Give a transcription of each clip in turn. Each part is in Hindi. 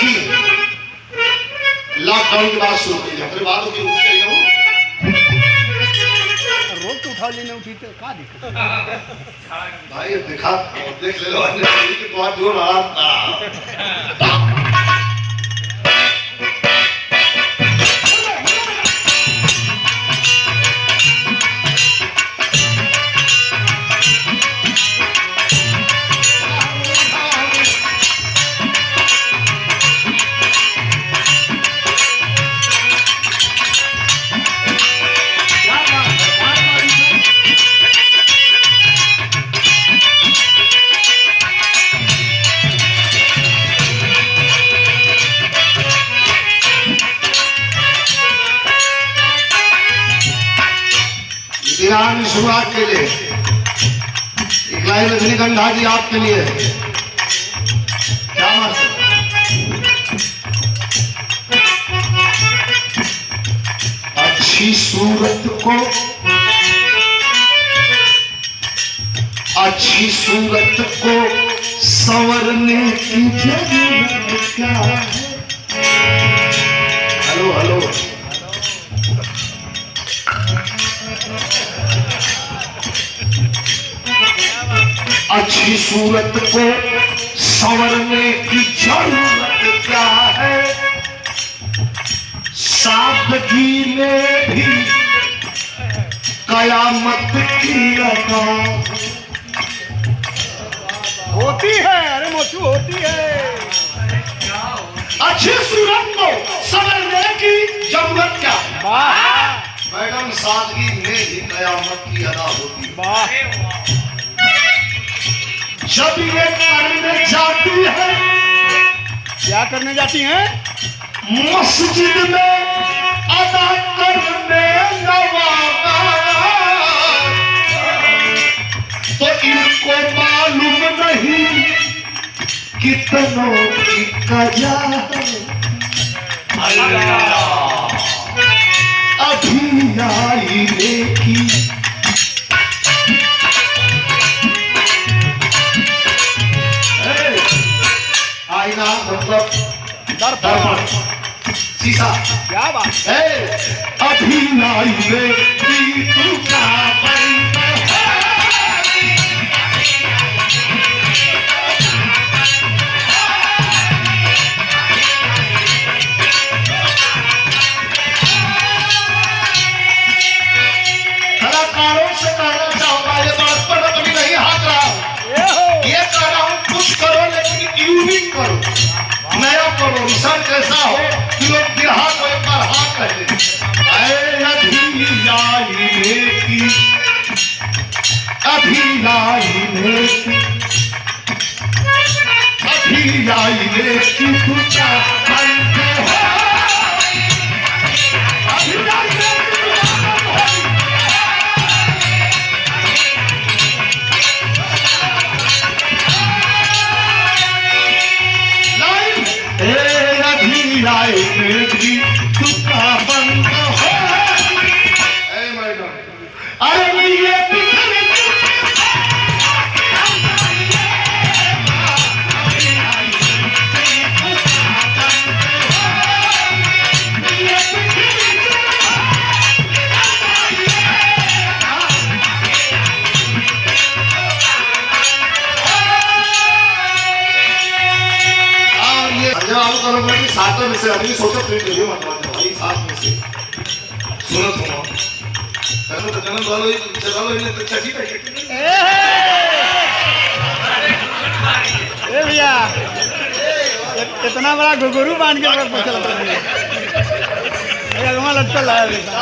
रखी लॉकडाउन के बाद शुरू की फिर बाद की उठ गई हूँ रोज तो उठा लेने उठी तो का दिक्कत भाई दिखा देख ले लो कि बहुत जोर आ रहा ध्यान शुरुआत के लिए एक लाइन रजनीगंधा जी आपके लिए क्या मत अच्छी सूरत को संवरने की जरूरत क्या है। हेलो हेलो अच्छी सूरत को संवरने की जरूरत क्या है। सादगी में भी कयामत की अदा होती है। अरे मोचू होती है। अच्छी सूरत को संवरने की जरूरत क्या है। वाह मैडम सादगी में भी कयामत की अदा होती है। वाह जब ये करने जाती है क्या करने जाती हैं? मस्जिद में अदा करने नवाज तो इनको मालूम नहीं कितनों की कजा अभी आई लेकी आईना मतलब दर्पण शीशा। क्या बात है अभी लाई रे तू का कलाकारों से कहना चाहूंगा ये बात पर कभी नहीं हाथ रहा ये कह रहा हूं कुछ करो लेकिन यूनिक करो नया करो रिसर्च ऐसा हो कि लोग बिरहा को एक बार हाथ कहते अभी लाई लेकी तू क्या बनते हो अभी लाई लेकी तू क्या बनते हो। अरे ये सातों में से अभी सोचो प्रिंट वीडियो मतलब भाई सात में से सुनो सुनो तो जन्म वालों ही चला लो इन्हें तो ठीक है। ए भैया इतना बड़ा घुघरू बांध के लोग पूछ रहा है अगवा लटकल है बेटा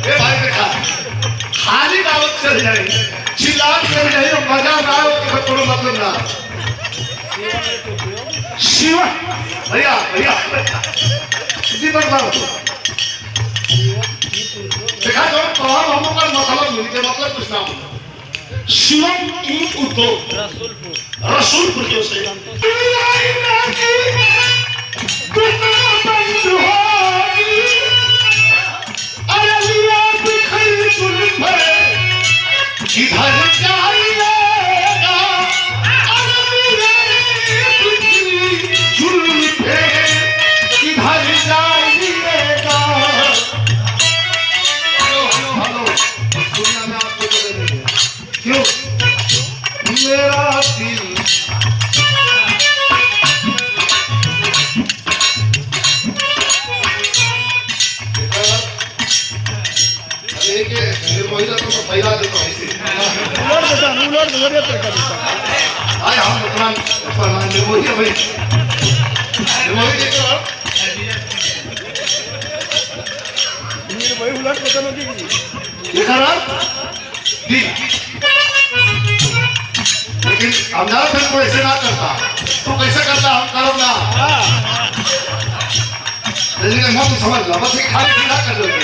ए भाई देखा खाली दावत चल जाएगी चिल्लात चल जाए मजा ना हो कि कोई मतलब ना शिव भैया भैया दीपक बाबू देखा जो कौन हम का मतलब मिलके मतलब कुछ ना शिवम ईट उद्योग रसूलपुर जो से अरे लिया बिखरी इधर जाइएगा दुनिया में आपको जगह नहीं है। क्यों? मेरा दिल निर्मोही तो फैला देता हूँ इसे। उलट जरूरत कर देता आए हम अपना निर्मोही है भाई। निर्मोही देखो ये वही उलट बदल होगी कि देखा ना दी। लेकिन हम ना फिर को ऐसे ना करता तो कैसे करता हम करो ना। लेकिन हम तो समझ लो बस खाली पीना कर दोगे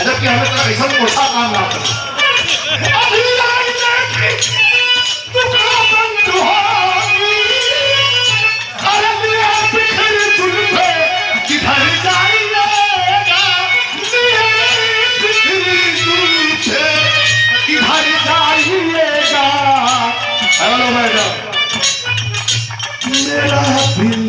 जबकि हमें तो ऐसा कोसा काम ना करो। अभी हेलो मैडम मेरा दिल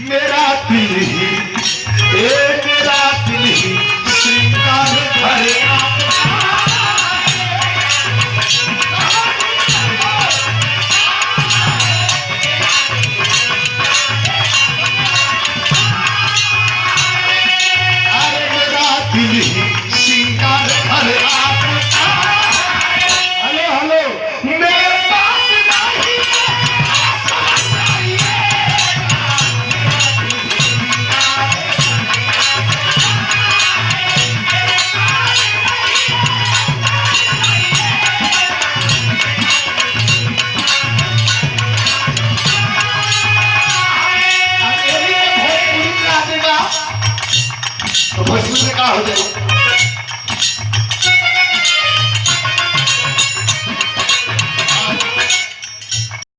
मेरा दिल ही मेरा दिल ही श्रृंगार भरे अरे मेरा दिल ही श्रृंगार भरे हेलो हेलो मेरे पास नहीं तो भोजपुरी में क्या हो जाएगा